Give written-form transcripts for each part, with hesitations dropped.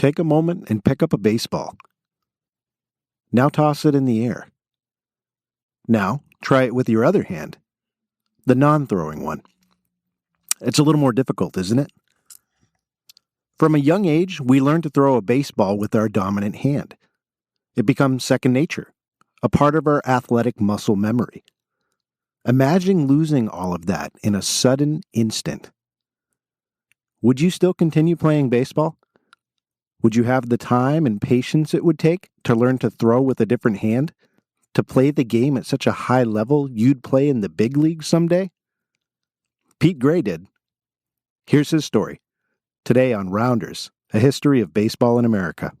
take a moment and pick up a baseball. Now toss it in the air. Now try it with your other hand, the non-throwing one. It's a little more difficult, isn't it? From a young age, we learn to throw a baseball with our dominant hand. It becomes second nature, a part of our athletic muscle memory. Imagine losing all of that in a sudden instant. Would you still continue playing baseball? Would you have the time and patience it would take to learn to throw with a different hand? To play the game at such a high level you'd play in the big leagues someday? Pete Gray did. Here's his story. Today on Rounders, a history of baseball in America.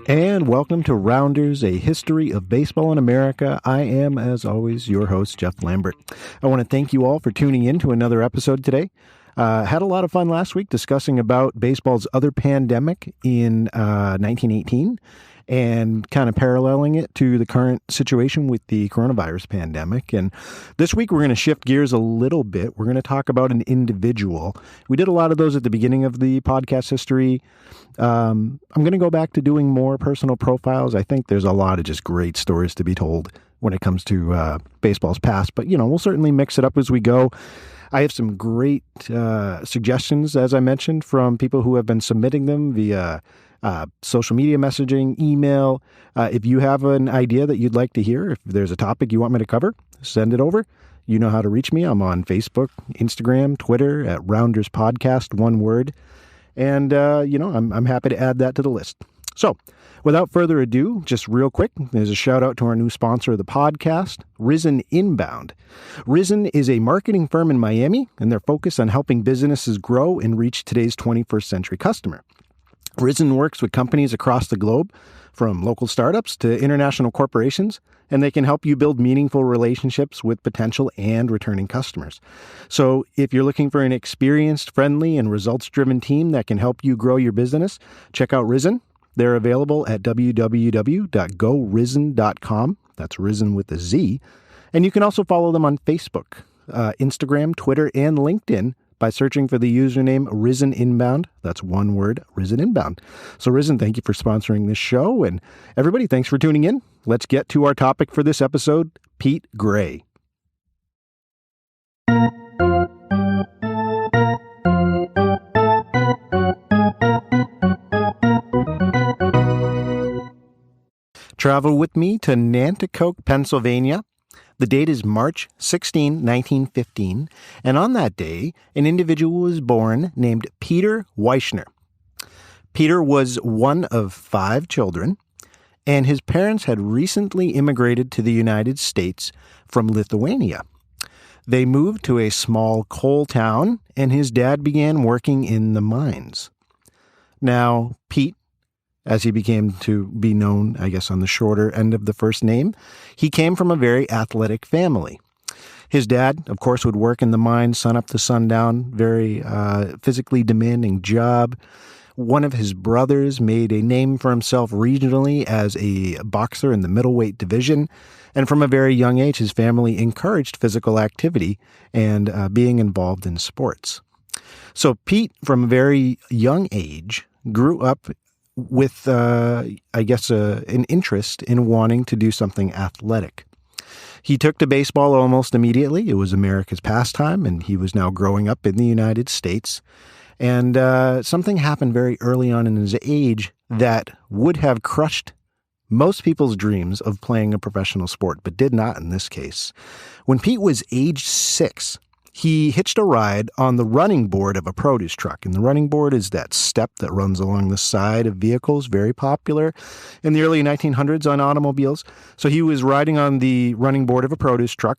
And welcome to Rounders, a history of baseball in America. I am, as always, your host, Jeff Lambert. I want to thank you all for tuning in to another episode today. Had a lot of fun last week discussing about baseball's other pandemic in 1918 and kind of paralleling it to the current situation with the coronavirus pandemic. And this week, we're going to shift gears a little bit. We're going to talk about an individual. We did a lot of those at the beginning of the podcast history. I'm going to go back to doing more personal profiles. I think there's a lot of just great stories to be told when it comes to baseball's past, but we'll certainly mix it up as we go. I have some great suggestions, as I mentioned, from people who have been submitting them via social media messaging, email. If you have an idea that you'd like to hear, if there's a topic you want me to cover, send it over. You know how to reach me. I'm on Facebook, Instagram, Twitter at Rounders Podcast, one word. And, I'm happy to add that to the list. So without further ado, just real quick, there's a shout out to our new sponsor of the podcast, Risen Inbound. Risen is a marketing firm in Miami, and they're focused on helping businesses grow and reach today's 21st century customer. Risen works with companies across the globe, from local startups to international corporations, and they can help you build meaningful relationships with potential and returning customers. So if you're looking for an experienced, friendly, and results-driven team that can help you grow your business, check out Risen. They're available at www.gorisen.com. That's Risen with a Z. And you can also follow them on Facebook, Instagram, Twitter, and LinkedIn by searching for the username Risen Inbound. That's one word, Risen Inbound. So Risen, thank you for sponsoring this show. And everybody, thanks for tuning in. Let's get to our topic for this episode, Pete Gray. Travel with me to Nanticoke, Pennsylvania. The date is March 16, 1915, and on that day, an individual was born named Peter Weichner. Peter was one of 5 children, and his parents had recently immigrated to the United States from Lithuania. They moved to a small coal town, and his dad began working in the mines. Now, Pete, as he became to be known, I guess, on the shorter end of the first name, he came from a very athletic family. His dad, of course, would work in the mines sun up to sundown, very physically demanding job. One of his brothers made a name for himself regionally as a boxer in the middleweight division. And from a very young age, his family encouraged physical activity and being involved in sports. So Pete, from a very young age, grew up with, an interest in wanting to do something athletic. He took to baseball almost immediately. It was America's pastime, and he was now growing up in the United States. And something happened very early on in his age that would have crushed most people's dreams of playing a professional sport, but did not in this case. When Pete was age 6, he hitched a ride on the running board of a produce truck. And the running board is that step that runs along the side of vehicles, very popular in the early 1900s on automobiles. So he was riding on the running board of a produce truck,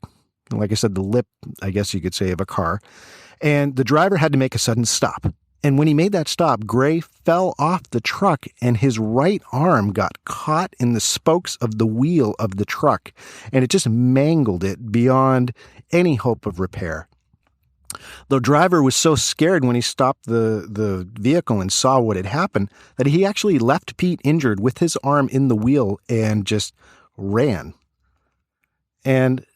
like I said, the lip, I guess you could say, of a car. And the driver had to make a sudden stop. And when he made that stop, Gray fell off the truck and his right arm got caught in the spokes of the wheel of the truck. And it just mangled it beyond any hope of repair. The driver was so scared when he stopped the vehicle and saw what had happened that he actually left Pete injured with his arm in the wheel and just ran. And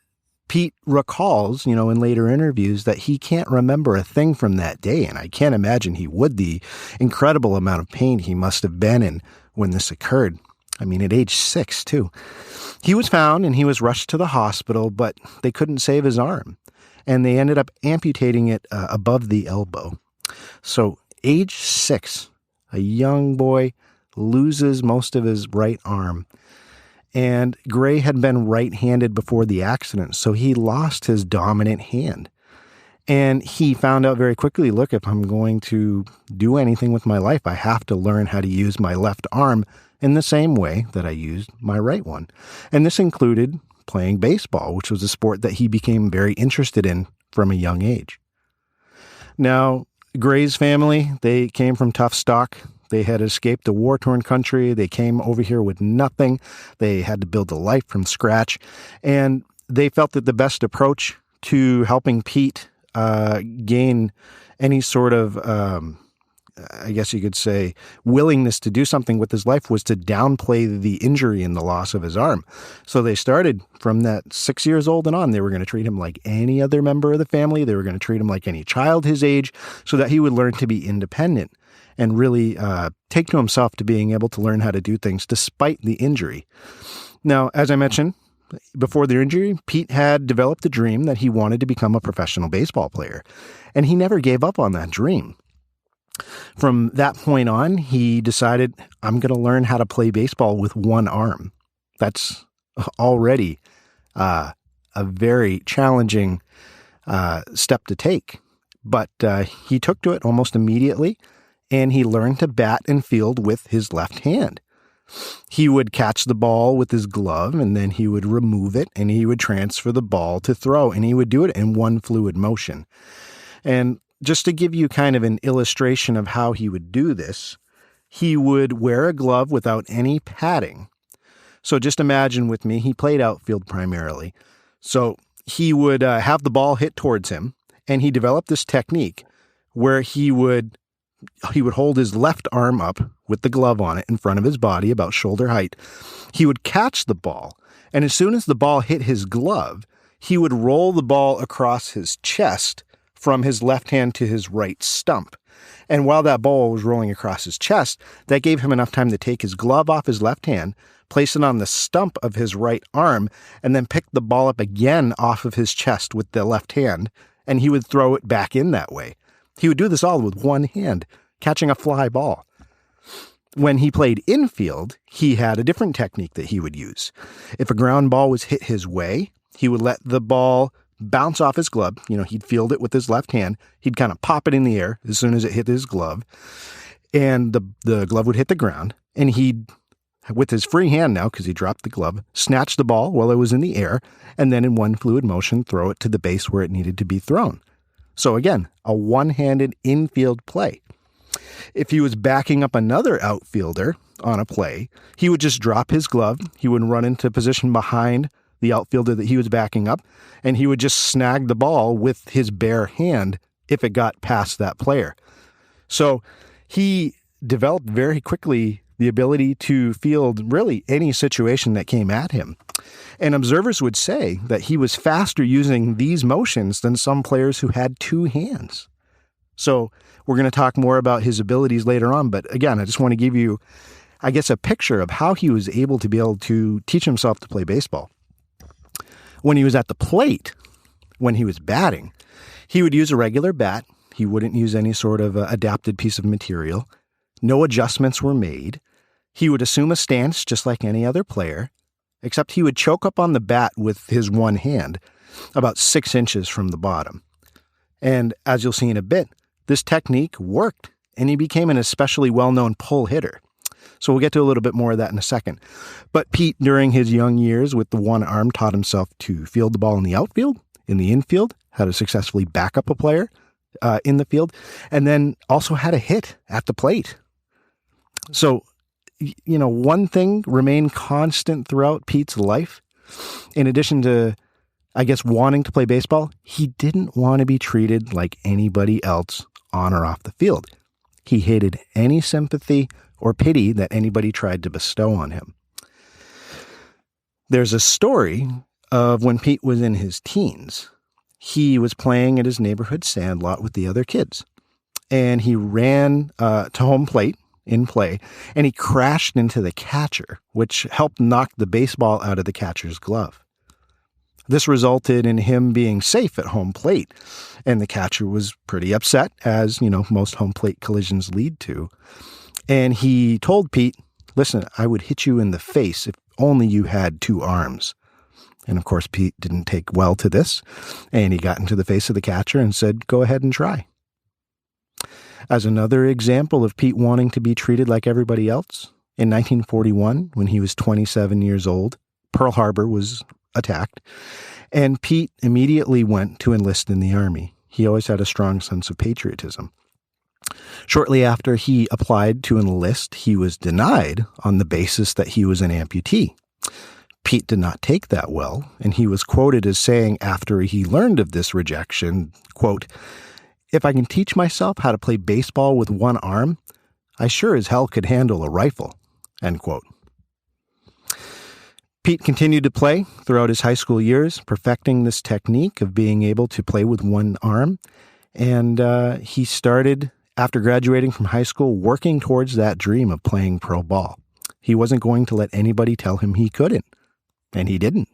Pete recalls, in later interviews that he can't remember a thing from that day. And I can't imagine he would, the incredible amount of pain he must have been in when this occurred. I mean, at age 6, too. He was found and he was rushed to the hospital, but they couldn't save his arm. And they ended up amputating it above the elbow. So age 6, a young boy loses most of his right arm. And Gray had been right-handed before the accident, so he lost his dominant hand. And he found out very quickly, look, if I'm going to do anything with my life, I have to learn how to use my left arm in the same way that I used my right one. And this included playing baseball, which was a sport that he became very interested in from a young age. Now, Gray's family, they came from tough stock. They had escaped a war-torn country. They came over here with nothing. They had to build a life from scratch. And they felt that the best approach to helping Pete gain any sort of, I guess you could say, willingness to do something with his life was to downplay the injury and the loss of his arm. So they started from that 6 years old and on. They were going to treat him like any other member of the family. They were going to treat him like any child his age so that he would learn to be independent and really take to himself to being able to learn how to do things despite the injury. Now, as I mentioned, before the injury, Pete had developed a dream that he wanted to become a professional baseball player, and he never gave up on that dream. From that point on, he decided, I'm going to learn how to play baseball with one arm. That's already a very challenging step to take, but he took to it almost immediately. And he learned to bat and field with his left hand. He would catch the ball with his glove, and then he would remove it, and he would transfer the ball to throw, and he would do it in one fluid motion. And just to give you kind of an illustration of how he would do this, he would wear a glove without any padding. So just imagine with me, he played outfield primarily. So he would have the ball hit towards him, and he developed this technique where he would hold his left arm up with the glove on it in front of his body, about shoulder height. He would catch the ball, and as soon as the ball hit his glove, he would roll the ball across his chest from his left hand to his right stump. And while that ball was rolling across his chest, that gave him enough time to take his glove off his left hand, place it on the stump of his right arm, and then pick the ball up again off of his chest with the left hand, and he would throw it back in that way. He would do this all with one hand, catching a fly ball. When he played infield, he had a different technique that he would use. If a ground ball was hit his way, he would let the ball bounce off his glove. He'd field it with his left hand. He'd kind of pop it in the air as soon as it hit his glove. And the glove would hit the ground. And he'd, with his free hand now, because he dropped the glove, snatch the ball while it was in the air, and then in one fluid motion, throw it to the base where it needed to be thrown. So again, a one-handed infield play. If he was backing up another outfielder on a play, he would just drop his glove. He would run into position behind the outfielder that he was backing up, and he would just snag the ball with his bare hand if it got past that player. So he developed very quickly the ability to field really any situation that came at him. And observers would say that he was faster using these motions than some players who had two hands. So we're going to talk more about his abilities later on. But again, I just want to give you, I guess, a picture of how he was able to teach himself to play baseball. When he was at the plate, when he was batting, he would use a regular bat. He wouldn't use any sort of adapted piece of material. No adjustments were made. He would assume a stance just like any other player, except he would choke up on the bat with his one hand about 6 inches from the bottom. And as you'll see in a bit, this technique worked, and he became an especially well-known pull hitter. So we'll get to a little bit more of that in a second. But Pete, during his young years with the one arm, taught himself to field the ball in the outfield, in the infield, how to successfully back up a player in the field, and then also how to hit at the plate. So, one thing remained constant throughout Pete's life, in addition to I guess, wanting to play baseball, he didn't want to be treated like anybody else on or off the field. He hated any sympathy or pity that anybody tried to bestow on him. There's a story of when Pete was in his teens. He was playing at his neighborhood sandlot with the other kids, and he ran to home plate in play, and he crashed into the catcher, which helped knock the baseball out of the catcher's glove. This resulted in him being safe at home plate, and the catcher was pretty upset, as, most home plate collisions lead to. And he told Pete, "Listen, I would hit you in the face if only you had 2 arms." And of course, Pete didn't take well to this, and he got into the face of the catcher and said, "Go ahead and try." As another example of Pete wanting to be treated like everybody else, in 1941, when he was 27 years old, Pearl Harbor was attacked, and Pete immediately went to enlist in the Army. He always had a strong sense of patriotism. Shortly after he applied to enlist, he was denied on the basis that he was an amputee. Pete did not take that well, and he was quoted as saying after he learned of this rejection, quote, "If I can teach myself how to play baseball with one arm, I sure as hell could handle a rifle," end quote. Pete continued to play throughout his high school years, perfecting this technique of being able to play with one arm. And he started, after graduating from high school, working towards that dream of playing pro ball. He wasn't going to let anybody tell him he couldn't, and he didn't.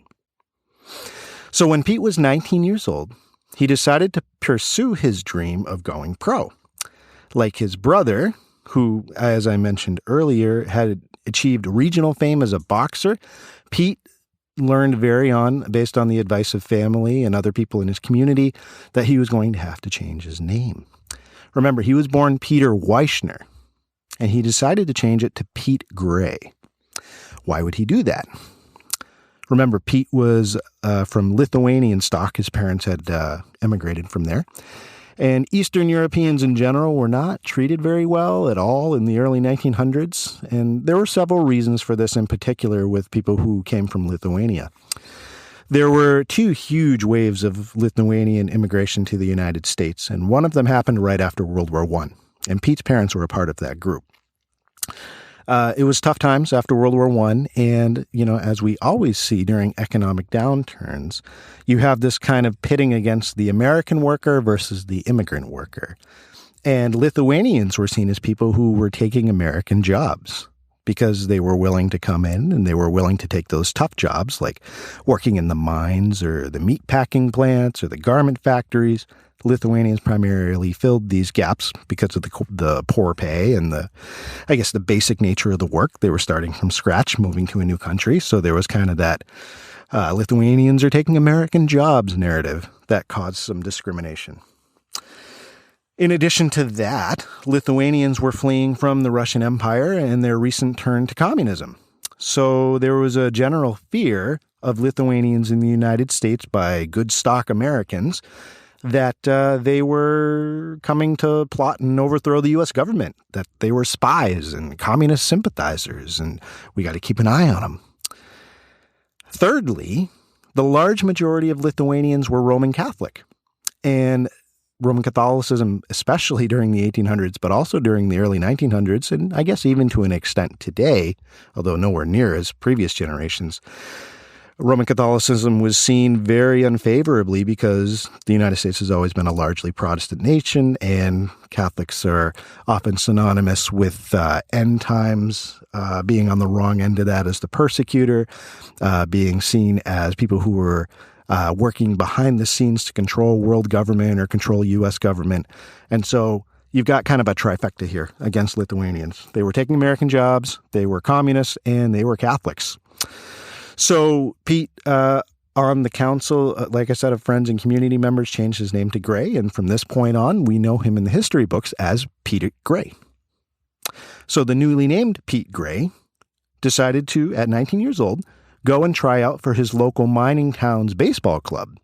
So when Pete was 19 years old, he decided to pursue his dream of going pro. Like his brother, who, as I mentioned earlier, had achieved regional fame as a boxer, Pete learned based on the advice of family and other people in his community, that he was going to have to change his name. Remember, he was born Peter Weichner, and he decided to change it to Pete Gray. Why would he do that? Remember, Pete was from Lithuanian stock. His parents had emigrated from there. And Eastern Europeans in general were not treated very well at all in the early 1900s. And there were several reasons for this, in particular with people who came from Lithuania. There were 2 huge waves of Lithuanian immigration to the United States, and one of them happened right after World War I. And Pete's parents were a part of that group. It was tough times after World War I, and, as we always see during economic downturns, you have this kind of pitting against the American worker versus the immigrant worker. And Lithuanians were seen as people who were taking American jobs because they were willing to come in and they were willing to take those tough jobs like working in the mines or the meat packing plants or the garment factories. Lithuanians primarily filled these gaps because of the poor pay and the basic nature of the work. They were starting from scratch, moving to a new country. So there was kind of that Lithuanians are taking American jobs narrative that caused some discrimination. In addition to that, Lithuanians were fleeing from the Russian Empire and their recent turn to communism. So there was a general fear of Lithuanians in the United States by good stock Americans that they were coming to plot and overthrow the U.S. government, that they were spies and communist sympathizers, and we got to keep an eye on them. Thirdly, the large majority of Lithuanians were Roman Catholic, and Roman Catholicism, especially during the 1800s, but also during the early 1900s, and I guess even to an extent today, although nowhere near as previous generations, Roman Catholicism was seen very unfavorably because the United States has always been a largely Protestant nation, and Catholics are often synonymous with end times, being on the wrong end of that as the persecutor, being seen as people who were working behind the scenes to control world government or control U.S. government. And so you've got kind of a trifecta here against Lithuanians. They were taking American jobs, they were communists, and they were Catholics. So Pete, on the council, like I said, of friends and community members, changed his name to Gray. And from this point on, we know him in the history books as Peter Gray. So the newly named Pete Gray decided to, at 19 years old, go and try out for his local mining town's baseball club.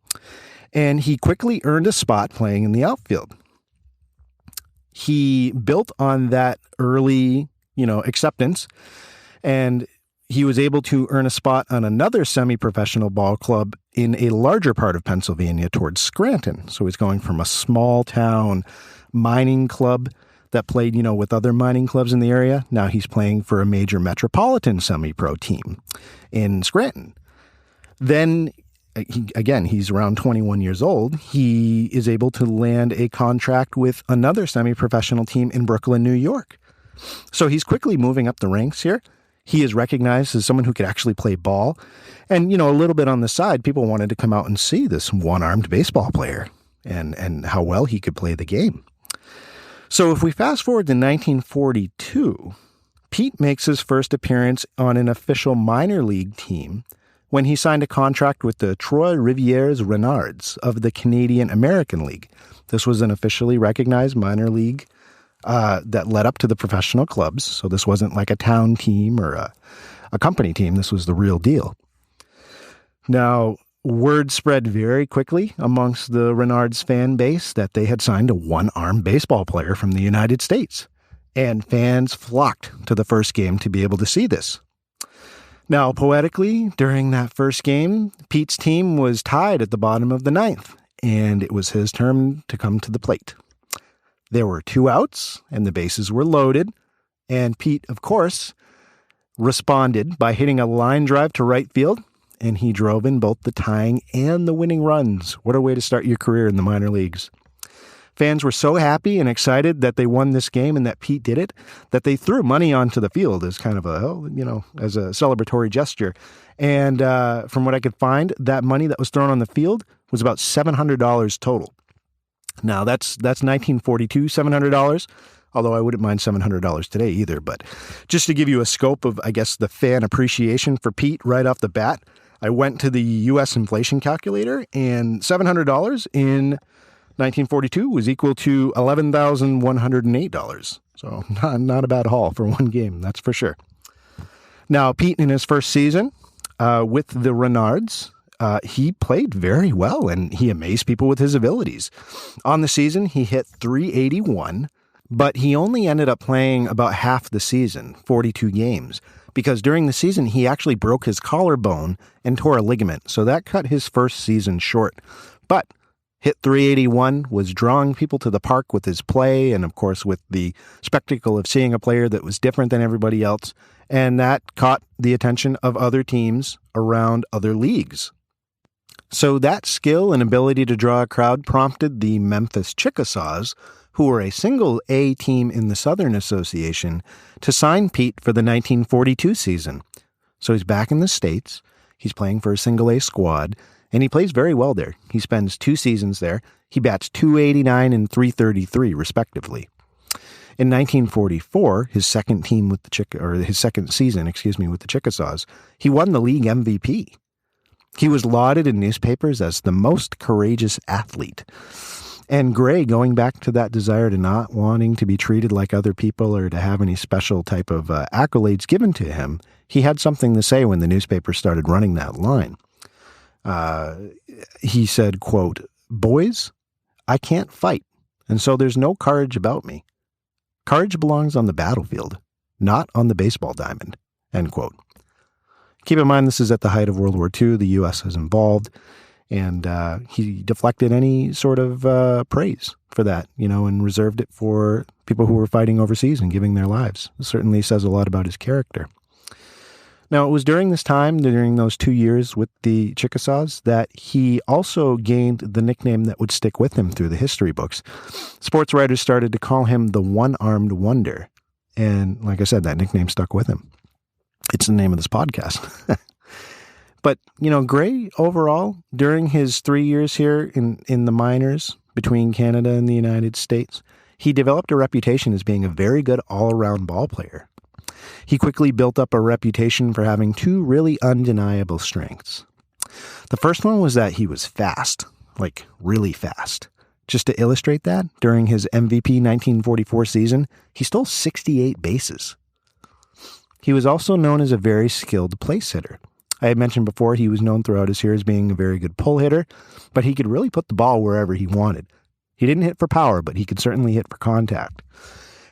And he quickly earned a spot playing in the outfield. He built on that early, acceptance, and he was able to earn a spot on another semi-professional ball club in a larger part of Pennsylvania towards Scranton. So he's going from a small town mining club that played, with other mining clubs in the area. Now he's playing for a major metropolitan semi-pro team in Scranton. Then, he's around 21 years old. He is able to land a contract with another semi-professional team in Brooklyn, New York. So he's quickly moving up the ranks here. He is recognized as someone who could actually play ball. And, a little bit on the side, people wanted to come out and see this one-armed baseball player and how well he could play the game. So if we fast forward to 1942, Pete makes his first appearance on an official minor league team when he signed a contract with the Trois-Rivières Renards of the Canadian American League. This was an officially recognized minor league that led up to the professional clubs. So this wasn't like a town team or a company team. This was the real deal. Now, word spread very quickly amongst the Renards fan base that they had signed a one-armed baseball player from the United States. And fans flocked to the first game to be able to see this. Now, poetically, during that first game, Pete's team was tied at the bottom of the ninth, and it was his turn to come to the plate. There were 2 outs, and the bases were loaded, and Pete, of course, responded by hitting a line drive to right field, and he drove in both the tying and the winning runs. What a way to start your career in the minor leagues. Fans were so happy and excited that they won this game and that Pete did it, that they threw money onto the field as kind of as a celebratory gesture. And from what I could find, that money that was thrown on the field was about $700 total. Now, that's 1942, $700, although I wouldn't mind $700 today either. But just to give you a scope of, I guess, the fan appreciation for Pete right off the bat, I went to the U.S. inflation calculator, and $700 in 1942 was equal to $11,108. So not a bad haul for one game, that's for sure. Now, Pete, in his first season with the Renards, he played very well, and he amazed people with his abilities. On the season, he hit .381, but he only ended up playing about half the season, 42 games, because during the season, he actually broke his collarbone and tore a ligament, so that cut his first season short. But hit .381, was drawing people to the park with his play, and of course with the spectacle of seeing a player that was different than everybody else, and that caught the attention of other teams around other leagues. So that skill and ability to draw a crowd prompted the Memphis Chickasaws, who were a single A team in the Southern Association, to sign Pete for the 1942 season. So he's back in the States, he's playing for a single A squad, and he plays very well there. He spends 2 seasons there. He bats .289 and .333 respectively. In 1944, his second season with the Chickasaws, he won the league MVP. He was lauded in newspapers as the most courageous athlete. And Gray, going back to that desire to not wanting to be treated like other people or to have any special type of accolades given to him, he had something to say when the newspaper started running that line. He said, quote, "Boys, I can't fight, and so there's no courage about me. Courage belongs on the battlefield, not on the baseball diamond," end quote. Keep in mind, this is at the height of World War II. The U.S. was involved, and he deflected any sort of praise for that, and reserved it for people who were fighting overseas and giving their lives. It certainly says a lot about his character. Now, it was during this time, during those 2 years with the Chickasaws, that he also gained the nickname that would stick with him through the history books. Sports writers started to call him the One-Armed Wonder. And like I said, that nickname stuck with him. It's the name of this podcast. But, Gray, overall, during his 3 years here in the minors between Canada and the United States, he developed a reputation as being a very good all-around ball player. He quickly built up a reputation for having 2 really undeniable strengths. The first one was that he was fast, like really fast. Just to illustrate that, during his MVP 1944 season, he stole 68 bases. He was also known as a very skilled place hitter. I had mentioned before he was known throughout his years as being a very good pull hitter, but he could really put the ball wherever he wanted. He didn't hit for power, but he could certainly hit for contact.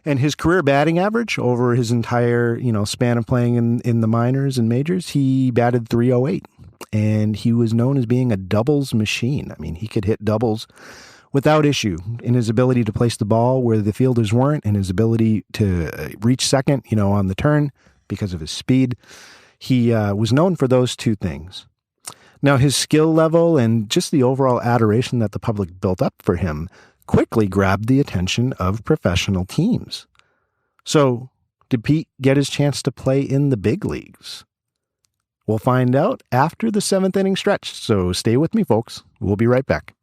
And his career batting average over his entire, span of playing in the minors and majors, he batted .308. And he was known as being a doubles machine. I mean, he could hit doubles without issue in his ability to place the ball where the fielders weren't, and his ability to reach second, on the turn because of his speed. He was known for those two things. Now, his skill level and just the overall adoration that the public built up for him quickly grabbed the attention of professional teams. So, did Pete get his chance to play in the big leagues? We'll find out after the seventh inning stretch, so stay with me, folks. We'll be right back.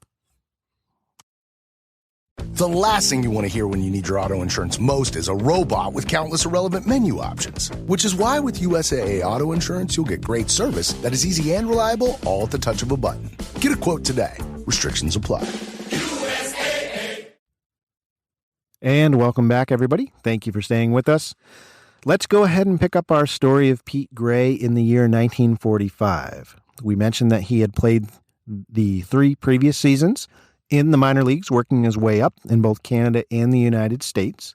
The last thing you want to hear when you need your auto insurance most is a robot with countless irrelevant menu options, which is why with USAA Auto Insurance, you'll get great service that is easy and reliable, all at the touch of a button. Get a quote today. Restrictions apply. USAA. And welcome back, everybody. Thank you for staying with us. Let's go ahead and pick up our story of Pete Gray in the year 1945. We mentioned that he had played the 3 previous seasons in the minor leagues, working his way up in both Canada and the United States.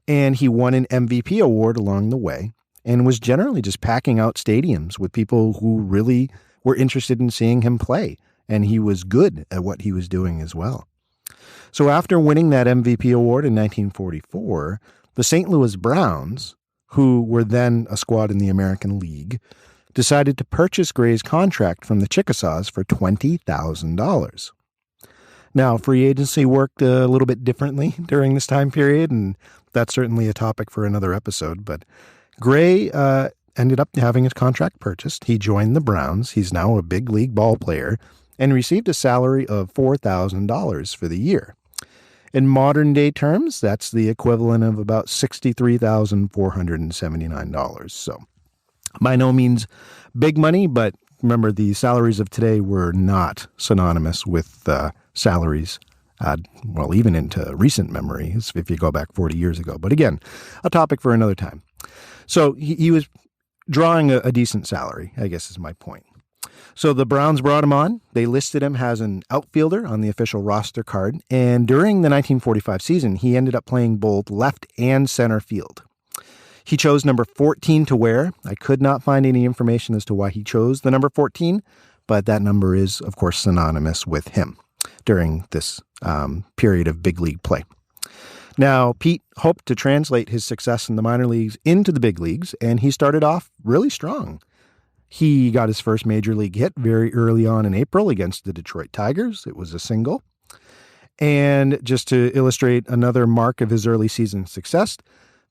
And he won an MVP award along the way and was generally just packing out stadiums with people who really were interested in seeing him play. And he was good at what he was doing as well. So after winning that MVP award in 1944, the St. Louis Browns, who were then a squad in the American League, decided to purchase Gray's contract from the Chickasaws for $20,000. Now, free agency worked a little bit differently during this time period, and that's certainly a topic for another episode. But Gray ended up having his contract purchased. He joined the Browns. He's now a big league ball player and received a salary of $4,000 for the year. In modern day terms, that's the equivalent of about $63,479. So by no means big money, but remember, the salaries of today were not synonymous with salaries, even into recent memory, if you go back 40 years ago. But again, a topic for another time. So he was drawing a decent salary, I guess is my point. So the Browns brought him on. They listed him as an outfielder on the official roster card. And during the 1945 season, he ended up playing both left and center field. He chose number 14 to wear. I could not find any information as to why he chose the number 14, but that number is, of course, synonymous with him during this period of big league play. Now, Pete hoped to translate his success in the minor leagues into the big leagues, and he started off really strong. He got his first major league hit very early on in April against the Detroit Tigers. It was a single. And just to illustrate another mark of his early season success,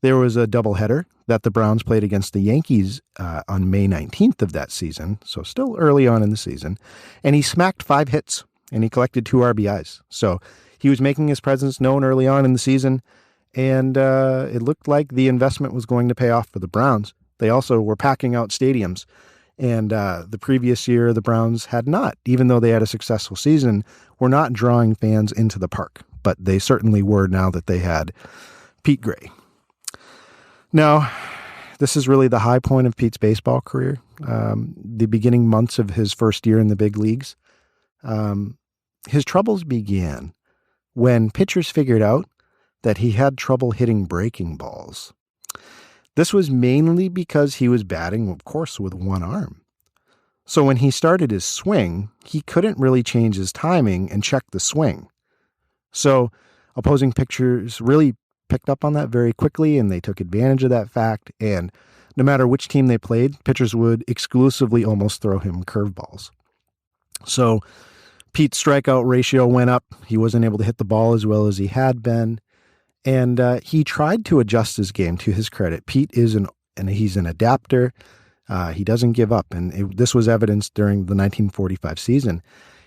there was a doubleheader that the Browns played against the Yankees on May 19th of that season, so still early on in the season, and he smacked 5 hits, and he collected 2 RBIs. So he was making his presence known early on in the season, and it looked like the investment was going to pay off for the Browns. They also were packing out stadiums, and the previous year the Browns had not, even though they had a successful season, were not drawing fans into the park, but they certainly were now that they had Pete Gray. Now, this is really the high point of Pete's baseball career, the beginning months of his first year in the big leagues. His troubles began when pitchers figured out that he had trouble hitting breaking balls. This was mainly because he was batting, of course, with one arm. So when he started his swing, he couldn't really change his timing and check the swing. So opposing pitchers really picked up on that very quickly, and they took advantage of that fact. And no matter which team they played, pitchers would exclusively almost throw him curveballs. So Pete's strikeout ratio went up. He wasn't able to hit the ball as well as he had been. And he tried to adjust his game, to his credit. Pete he's an adapter. He doesn't give up. And this was evidenced during the 1945 season.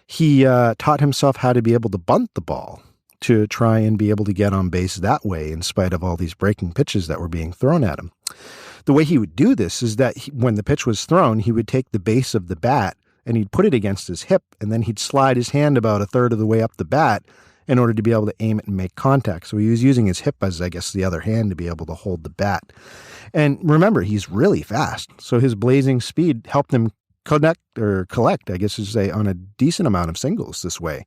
He taught himself how to be able to bunt the ball to try and be able to get on base that way, in spite of all these breaking pitches that were being thrown at him. The way he would do this is that when the pitch was thrown, he would take the base of the bat and he'd put it against his hip, and then he'd slide his hand about a third of the way up the bat in order to be able to aim it and make contact. So he was using his hip as, I guess, the other hand to be able to hold the bat. And remember, he's really fast. So his blazing speed helped him collect, I guess you should say, on a decent amount of singles this way.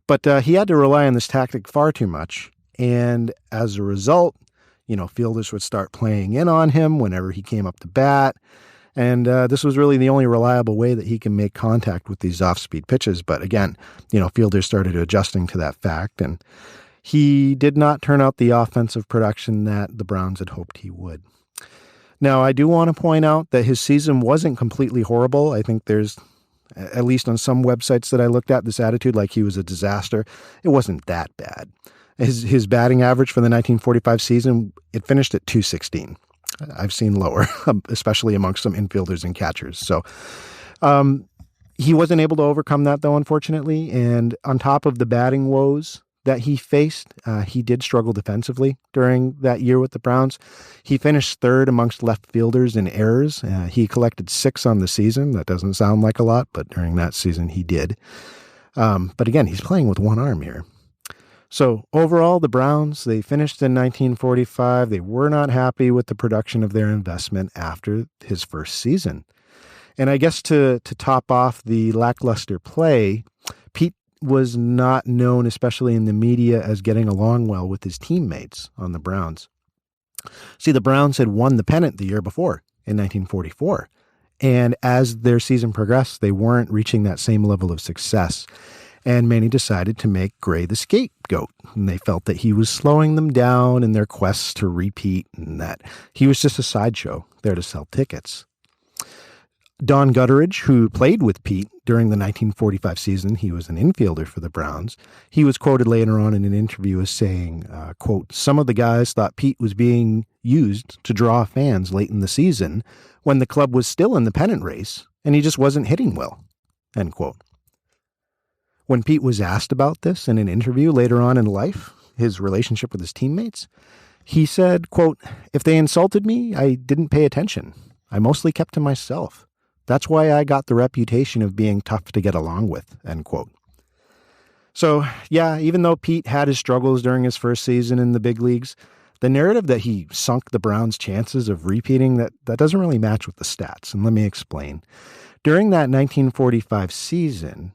But he had to rely on this tactic far too much. And as a result, Fielders would start playing in on him whenever he came up to bat. And this was really the only reliable way that he can make contact with these off-speed pitches. But again, fielders started adjusting to that fact, and he did not turn out the offensive production that the Browns had hoped he would. Now, I do want to point out that his season wasn't completely horrible. I think there's, at least on some websites that I looked at, this attitude like he was a disaster. It wasn't that bad. His batting average for the 1945 season, it finished at .216. I've seen lower, especially amongst some infielders and catchers. So he wasn't able to overcome that, though, unfortunately. And on top of the batting woes that he faced, he did struggle defensively during that year with the Browns. He finished third amongst left fielders in errors. He collected 6 on the season. That doesn't sound like a lot, but during that season he did. But again, he's playing with one arm here. So overall, the Browns, they finished in 1945. They were not happy with the production of their investment after his first season. And I guess to top off the lackluster play, Pete was not known, especially in the media, as getting along well with his teammates on the Browns. See, the Browns had won the pennant the year before, in 1944. And as their season progressed, they weren't reaching that same level of success. And many decided to make Gray the scapegoat. And they felt that he was slowing them down in their quests to repeat, and that he was just a sideshow there to sell tickets. Don Gutteridge, who played with Pete during the 1945 season, he was an infielder for the Browns. He was quoted later on in an interview as saying, quote, "Some of the guys thought Pete was being used to draw fans late in the season when the club was still in the pennant race and he just wasn't hitting well," end quote. When Pete was asked about this in an interview later on in life, his relationship with his teammates, he said, quote, "If they insulted me, I didn't pay attention. I mostly kept to myself. That's why I got the reputation of being tough to get along with," end quote. So, yeah, even though Pete had his struggles during his first season in the big leagues, the narrative that he sunk the Browns' chances of repeating, that doesn't really match with the stats. And let me explain. During that 1945 season,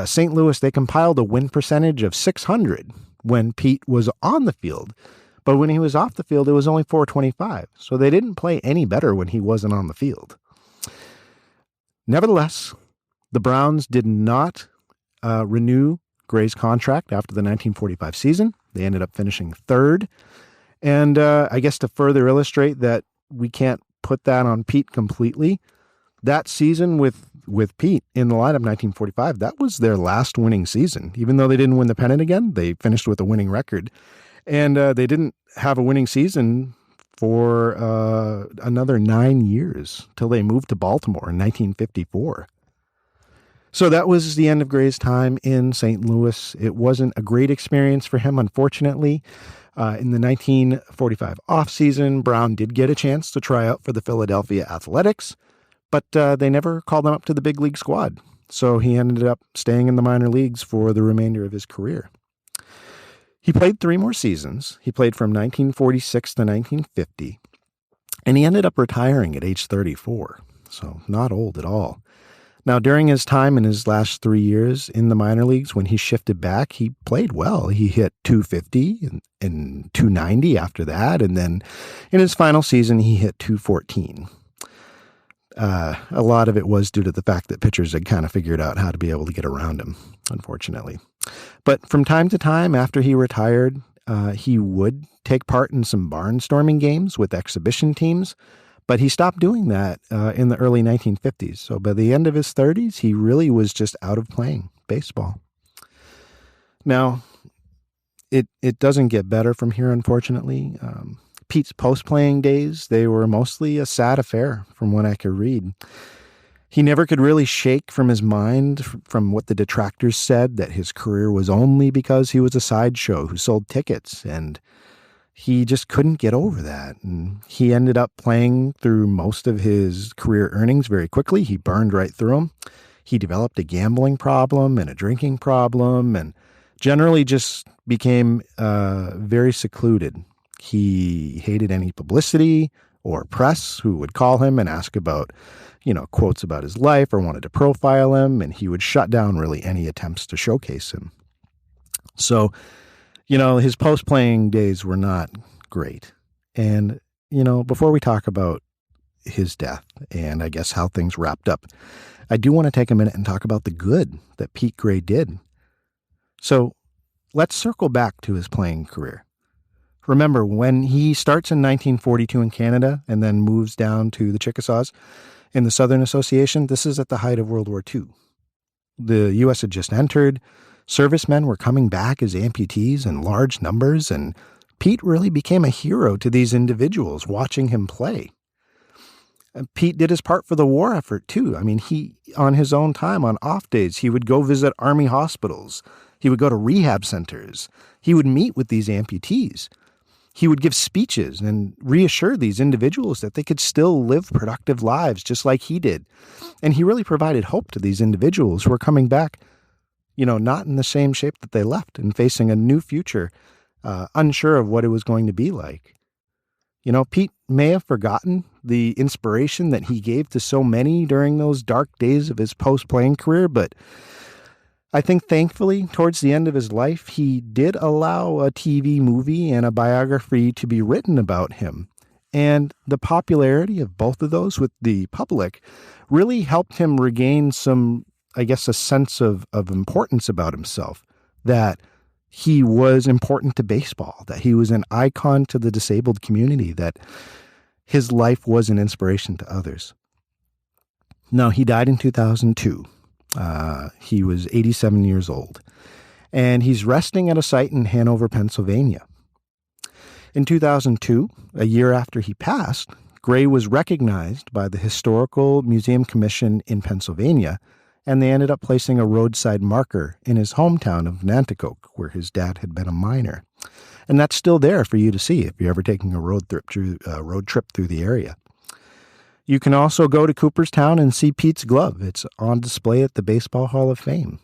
St. Louis, they compiled a win percentage of .600 when Pete was on the field. But when he was off the field, it was only .425. So they didn't play any better when he wasn't on the field. Nevertheless, the Browns did not renew Gray's contract after the 1945 season. They ended up finishing third. And I guess to further illustrate that we can't put that on Pete completely, that season with Pete in the lineup, 1945, that was their last winning season. Even though they didn't win the pennant again, they finished with a winning record. And they didn't have a winning season for another 9 years till they moved to Baltimore in 1954. So that was the end of Gray's time in St. Louis. It wasn't a great experience for him, unfortunately. In the 1945 offseason, Brown did get a chance to try out for the Philadelphia Athletics, but they never called him up to the big league squad. So he ended up staying in the minor leagues for the remainder of his career. He played 3 more seasons. He played from 1946 to 1950, and he ended up retiring at age 34, so not old at all. Now, during his time in his last 3 years in the minor leagues, when he shifted back, he played well. He hit .250 and .290 after that, and then in his final season, he hit .214. A lot of it was due to the fact that pitchers had kind of figured out how to be able to get around him, unfortunately. But from time to time after he retired, he would take part in some barnstorming games with exhibition teams, but he stopped doing that in the early 1950s. So by the end of his 30s, he really was just out of playing baseball. Now, it doesn't get better from here, unfortunately. Pete's post-playing days, they were mostly a sad affair from what I could read. He never could really shake from his mind from what the detractors said, that his career was only because he was a sideshow who sold tickets, and he just couldn't get over that. And he ended up playing through most of his career earnings very quickly. He burned right through them. He developed a gambling problem and a drinking problem, and generally just became very secluded. He hated any publicity or press who would call him and ask about, quotes about his life or wanted to profile him, and he would shut down really any attempts to showcase him. So, his post-playing days were not great. And, before we talk about his death and I guess how things wrapped up, I do want to take a minute and talk about the good that Pete Gray did. So let's circle back to his playing career. Remember, when he starts in 1942 in Canada and then moves down to the Chickasaws in the Southern Association, this is at the height of World War II. The U.S. had just entered. Servicemen were coming back as amputees in large numbers, and Pete really became a hero to these individuals watching him play. And Pete did his part for the war effort, too. I mean, he, on his own time, on off days, he would go visit Army hospitals. He would go to rehab centers. He would meet with these amputees. He would give speeches and reassure these individuals that they could still live productive lives just like he did. And he really provided hope to these individuals who were coming back, not in the same shape that they left and facing a new future, unsure of what it was going to be like. Pete may have forgotten the inspiration that he gave to so many during those dark days of his post-playing career, but I think thankfully, towards the end of his life, he did allow a TV movie and a biography to be written about him. And the popularity of both of those with the public really helped him regain some, a sense of importance about himself, that he was important to baseball, that he was an icon to the disabled community, that his life was an inspiration to others. Now, he died in 2002. He was 87 years old, and he's resting at a site in Hanover, Pennsylvania. In 2002, a year after he passed, Gray was recognized by the Historical Museum Commission in Pennsylvania, and they ended up placing a roadside marker in his hometown of Nanticoke, where his dad had been a miner. And that's still there for you to see if you're ever taking a road trip through the area. You can also go to Cooperstown and see Pete's glove. It's on display at the Baseball Hall of Fame.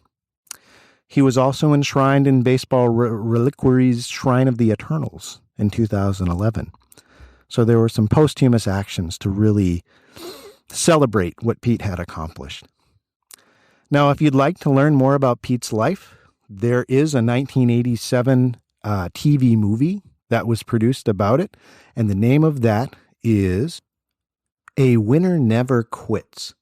He was also enshrined in Baseball Reliquary's Shrine of the Eternals in 2011. So there were some posthumous actions to really celebrate what Pete had accomplished. Now, if you'd like to learn more about Pete's life, there is a 1987 TV movie that was produced about it, and the name of that is A Winner Never Quits.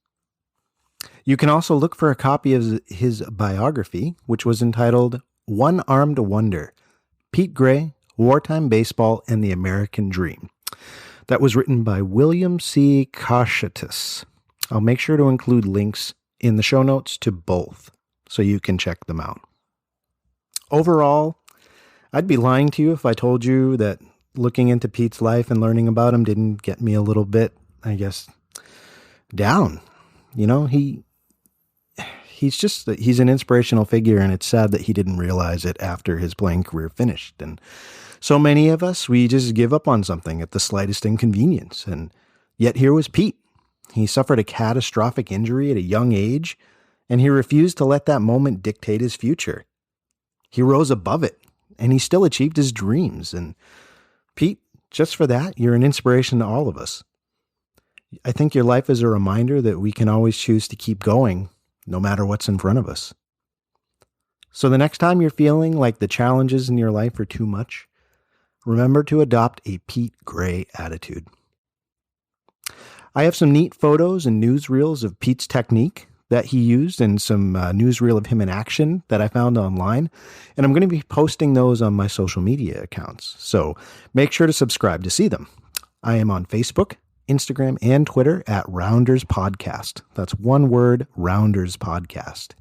You can also look for a copy of his biography, which was entitled One-Armed Wonder, Pete Gray, Wartime Baseball and the American Dream. That was written by William C. Kashatis. I'll make sure to include links in the show notes to both, so you can check them out. Overall, I'd be lying to you if I told you that looking into Pete's life and learning about him didn't get me a little bit, down. He's an inspirational figure, and it's sad that he didn't realize it after his playing career finished. And so many of us, we just give up on something at the slightest inconvenience. And yet here was Pete. He suffered a catastrophic injury at a young age, and he refused to let that moment dictate his future. He rose above it, and he still achieved his dreams. And Pete, just for that, you're an inspiration to all of us. I think your life is a reminder that we can always choose to keep going, no matter what's in front of us. So the next time you're feeling like the challenges in your life are too much, remember to adopt a Pete Gray attitude. I have some neat photos and newsreels of Pete's technique that he used and some newsreel of him in action that I found online. And I'm going to be posting those on my social media accounts. So make sure to subscribe to see them. I am on Facebook, Instagram, and Twitter at Rounders Podcast. That's one word, Rounders Podcast.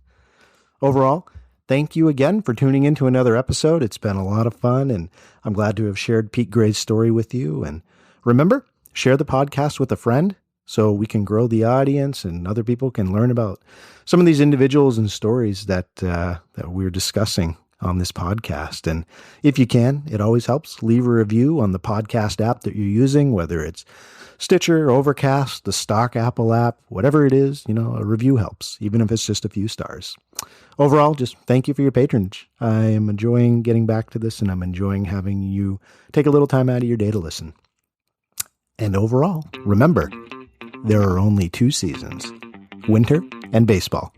Overall, thank you again for tuning in to another episode. It's been a lot of fun, and I'm glad to have shared Pete Gray's story with you. And remember, share the podcast with a friend so we can grow the audience and other people can learn about some of these individuals and stories that we're discussing on this podcast. And if you can, it always helps. Leave a review on the podcast app that you're using, whether it's Stitcher, Overcast, the stock Apple app, whatever it is, a review helps, even if it's just a few stars. Overall, just thank you for your patronage. I am enjoying getting back to this, and I'm enjoying having you take a little time out of your day to listen. And overall, remember, there are only two seasons, winter and baseball.